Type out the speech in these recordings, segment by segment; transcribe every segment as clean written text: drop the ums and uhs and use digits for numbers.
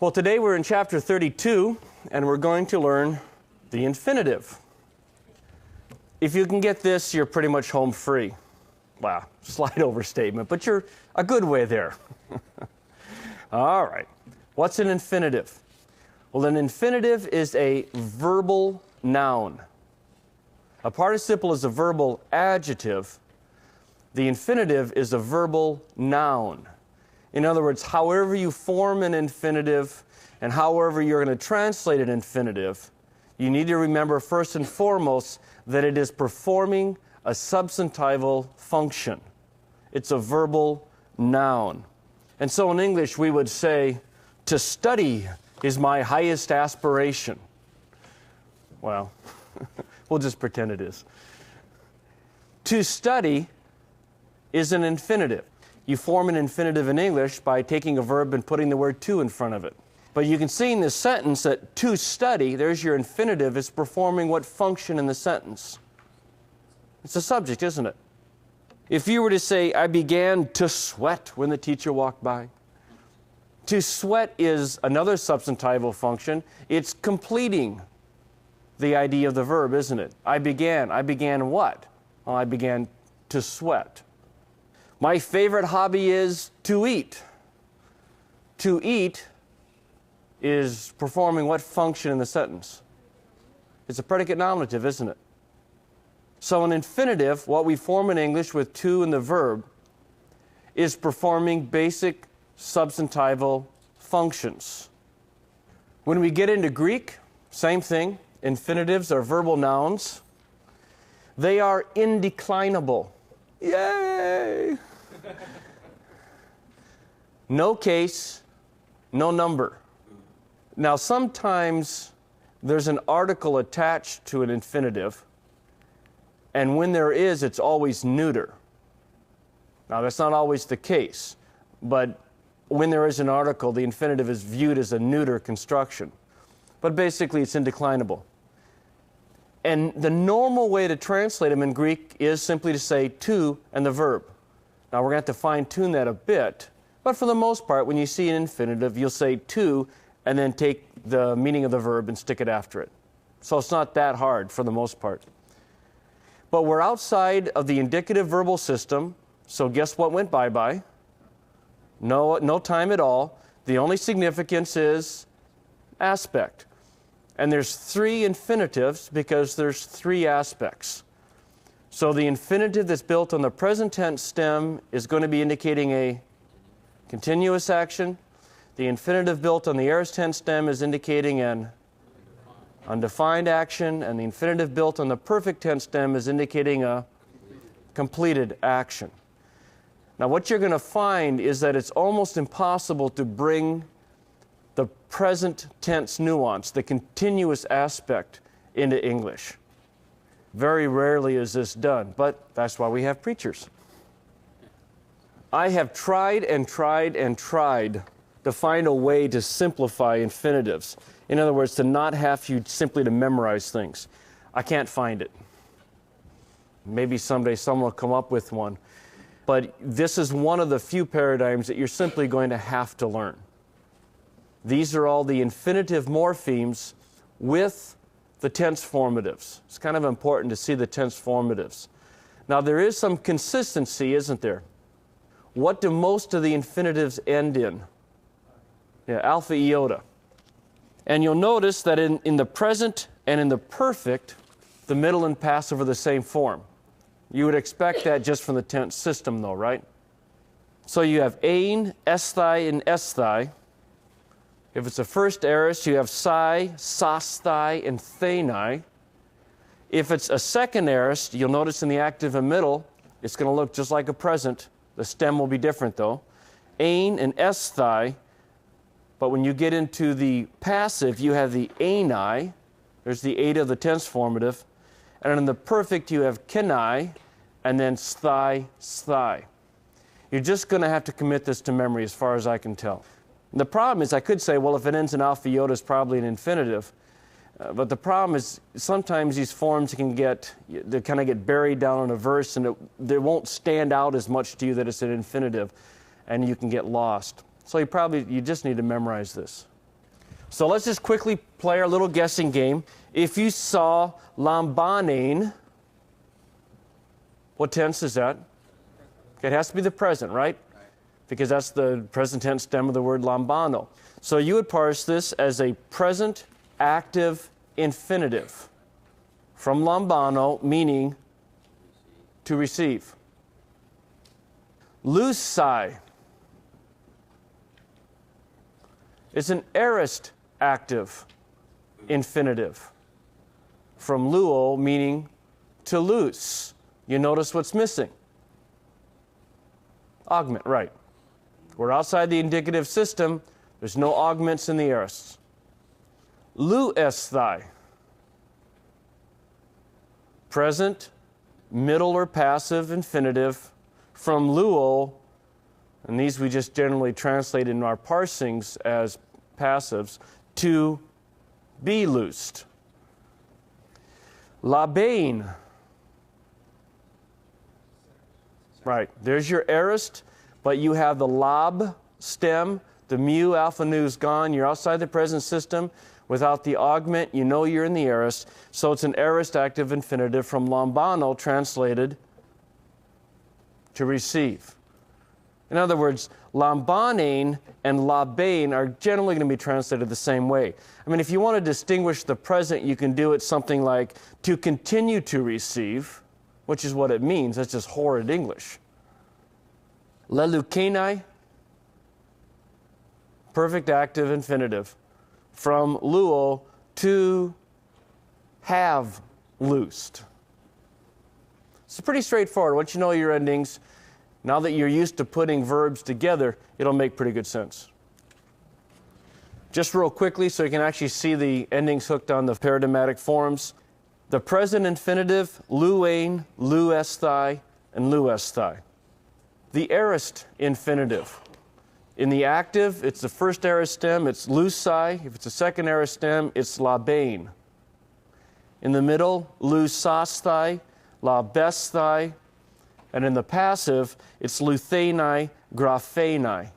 Well, today we're in chapter 32, and we're going to learn the infinitive. If you can get this, you're pretty much home free. Wow, slight overstatement, but you're a good way there. All right, what's an infinitive? Well, an infinitive is a verbal noun. A participle is a verbal adjective. The infinitive is a verbal noun. In other words, however you form an infinitive and however you're going to translate an infinitive, you need to remember first and foremost that it is performing a substantival function. It's a verbal noun. And so in English we would say, to study is my highest aspiration. Well, we'll just pretend it is. To study is an infinitive. You form an infinitive in English by taking a verb and putting the word to in front of it. But you can see in this sentence that to study, there's your infinitive, is performing what function in the sentence? It's a subject, isn't it? If you were to say, I began to sweat when the teacher walked by. To sweat is another substantival function. It's completing the idea of the verb, isn't it? I began what? Well, I began to sweat. My favorite hobby is to eat. To eat is performing what function in the sentence? It's a predicate nominative, isn't it? So an infinitive, what we form in English with to and the verb, is performing basic substantival functions. When we get into Greek, same thing. Infinitives are verbal nouns. They are indeclinable. Yay! No case, no number. Now sometimes there's an article attached to an infinitive, and when there is, it's always neuter. Now that's not always the case, but when there is an article, the infinitive is viewed as a neuter construction. But basically it's indeclinable. And the normal way to translate them in Greek is simply to say to and the verb. Now we're going to have to fine-tune that a bit, but for the most part, when you see an infinitive, you'll say to and then take the meaning of the verb and stick it after it. So it's not that hard for the most part. But we're outside of the indicative verbal system, so guess what went bye-bye? No time at all. The only significance is aspect. And there's three infinitives because there's three aspects. So the infinitive that's built on the present tense stem is going to be indicating a continuous action. The infinitive built on the aorist tense stem is indicating an undefined action. And the infinitive built on the perfect tense stem is indicating a completed action. Now what you're going to find is that it's almost impossible to bring the present tense nuance, the continuous aspect, into English. Very rarely is this done, but that's why we have preachers. I have tried and tried and tried to find a way to simplify infinitives. In other words, to not have you simply to memorize things. I can't find it. Maybe someday someone will come up with one. But this is one of the few paradigms that you're simply going to have to learn. These are all the infinitive morphemes with the tense formatives. It's kind of important to see the tense formatives. Now there is some consistency, isn't there? What do most of the infinitives end in? Yeah, alpha iota. And you'll notice that in the present and in the perfect, the middle and passive are the same form. You would expect that just from the tense system though, right? So you have ein, esthai, and esthai. If it's a first aorist, you have psi, sasthai, and thenai. If it's a second aorist, you'll notice in the active and middle, it's going to look just like a present. The stem will be different though. Ein and esthai. But when you get into the passive, you have the ani. There's the eta of the tense formative. And in the perfect, you have kenai, and then sthai, sthai. You're just going to have to commit this to memory as far as I can tell. The problem is I could say, well, if it ends in alpha iota, it's probably an infinitive. But the problem is sometimes these forms can they kind of get buried down in a verse, and they won't stand out as much to you that it's an infinitive, and you can get lost. So you just need to memorize this. So let's just quickly play our little guessing game. If you saw lambanein, what tense is that? Okay, it has to be the present, right? Because that's the present tense stem of the word lambano. So you would parse this as a present active infinitive from lambano, meaning to receive. Lusai is an aorist active infinitive from luo, meaning to loose. You notice what's missing? Augment, right. We're outside the indicative system. There's no augments in the aorists. Luesthai, present, middle or passive infinitive from luo, and these we just generally translate in our parsings as passives, to be loosed. Labain, right, there's your aorist, but you have the lab stem, the mu alpha nu is gone, you're outside the present system. Without the augment, you know you're in the aorist, so it's an aorist active infinitive from lambano, translated to receive. In other words, lambanein and labain are generally going to be translated the same way. I mean, if you want to distinguish the present, you can do it something like to continue to receive, which is what it means. That's just horrid English. Leleukenai, perfect active infinitive from luo, to have loosed. It's pretty straightforward. Once you know your endings, now that you're used to putting verbs together, it'll make pretty good sense. Just real quickly so you can actually see the endings hooked on the paradigmatic forms. The present infinitive, luein, luesthai, and luesthai. The aorist infinitive. In the active, it's the first aorist stem, it's lusai. If it's a second aorist stem, it's labain. In the middle, lusasthai, labesthai. And in the passive, it's luthenai, graphenai.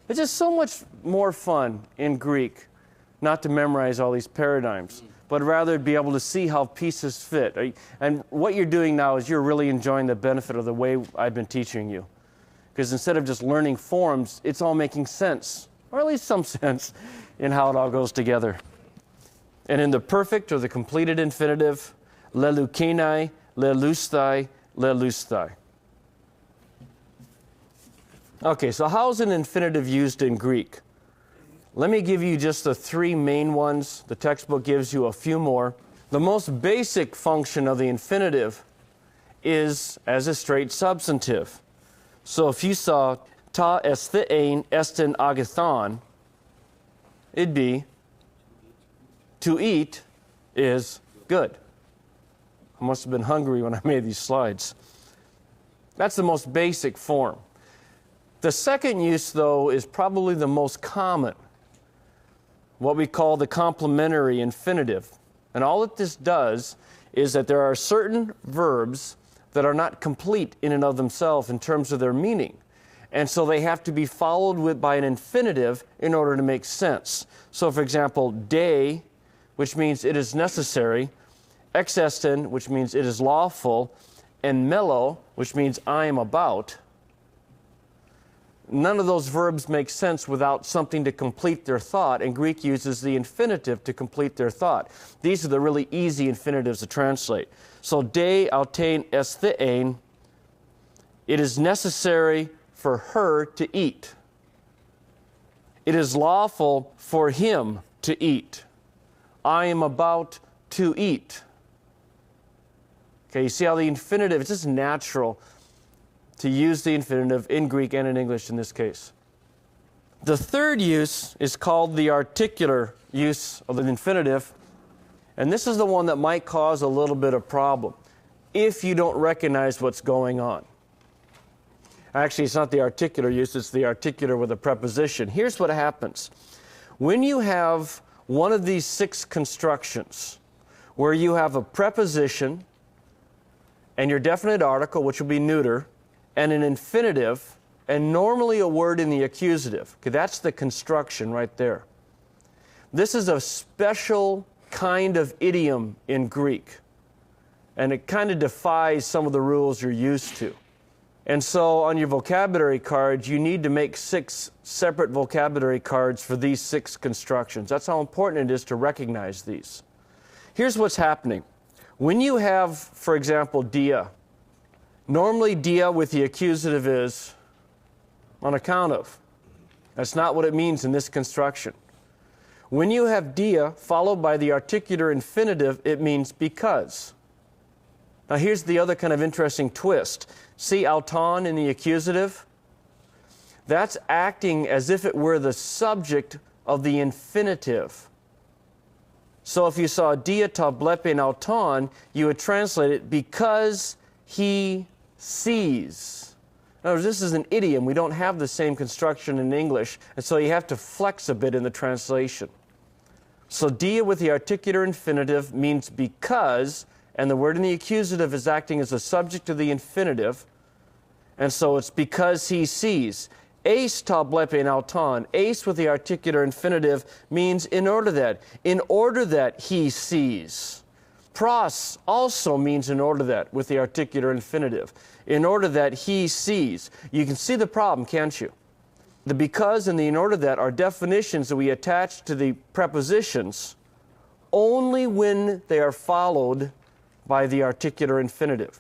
It's just so much more fun in Greek not to memorize all these paradigms, but rather be able to see how pieces fit. And what you're doing now is you're really enjoying the benefit of the way I've been teaching you. Because instead of just learning forms, it's all making sense, or at least some sense, in how it all goes together. And in the perfect or the completed infinitive, leleukenai, lelusthai, lelusthai. Okay, so how is an infinitive used in Greek? Let me give you just the three main ones. The textbook gives you a few more. The most basic function of the infinitive is as a straight substantive. So if you saw ta esthein esten agathon, it'd be to eat is good. I must have been hungry when I made these slides. That's the most basic form. The second use, though, is probably the most common, what we call the complementary infinitive. And all that this does is that there are certain verbs that are not complete in and of themselves in terms of their meaning. And so they have to be followed by an infinitive in order to make sense. So, for example, de, which means it is necessary, exesten, which means it is lawful, and melo, which means I am about. None of those verbs make sense without something to complete their thought, and Greek uses the infinitive to complete their thought. These are the really easy infinitives to translate. So, de autein esthein, it is necessary for her to eat. It is lawful for him to eat. I am about to eat. Okay, you see how the infinitive, it's just natural to use the infinitive in Greek and in English in this case. The third use is called the articular use of the infinitive, and this is the one that might cause a little bit of problem if you don't recognize what's going on. Actually, it's not the articular use, it's the articular with a preposition. Here's what happens. When you have one of these 6 constructions where you have a preposition and your definite article, which will be neuter, and an infinitive, and normally a word in the accusative. Okay, that's the construction right there. This is a special kind of idiom in Greek, and it kind of defies some of the rules you're used to. And so on your vocabulary cards, you need to make 6 separate vocabulary cards for these 6 constructions. That's how important it is to recognize these. Here's what's happening. When you have, for example, dia, normally dia with the accusative is on account of. That's not what it means in this construction. When you have dia followed by the articular infinitive, it means because. Now here's the other kind of interesting twist. See auton in the accusative? That's acting as if it were the subject of the infinitive. So if you saw dia ta blepen auton, you would translate it because he sees. In other words, this is an idiom. We don't have the same construction in English, and so you have to flex a bit in the translation. So dia with the articular infinitive means because, and the word in the accusative is acting as a subject of the infinitive, and so it's because he sees. Eis ta blepen auton, eis with the articular infinitive means in order that he sees. Pros also means in order that with the articular infinitive, in order that he sees. You can see the problem, can't you? The because and the in order that are definitions that we attach to the prepositions only when they are followed by the articular infinitive.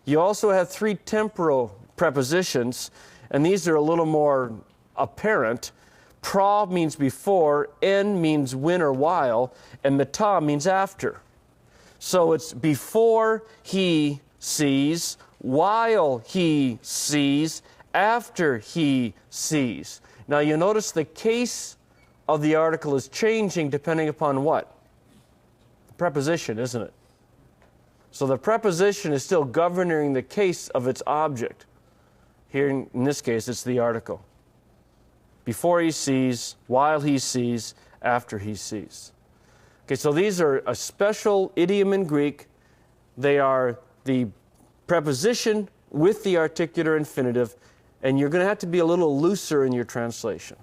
You also have 3 temporal prepositions, and these are a little more apparent. Pra means before, en means when or while, and meta means after. So it's before he sees, while he sees, after he sees. Now you notice the case of the article is changing depending upon what? The preposition, isn't it? So the preposition is still governing the case of its object. Here in this case, it's the article. Before he sees, while he sees, after he sees. Okay, so these are a special idiom in Greek. They are the preposition with the articular infinitive, and you're going to have to be a little looser in your translation.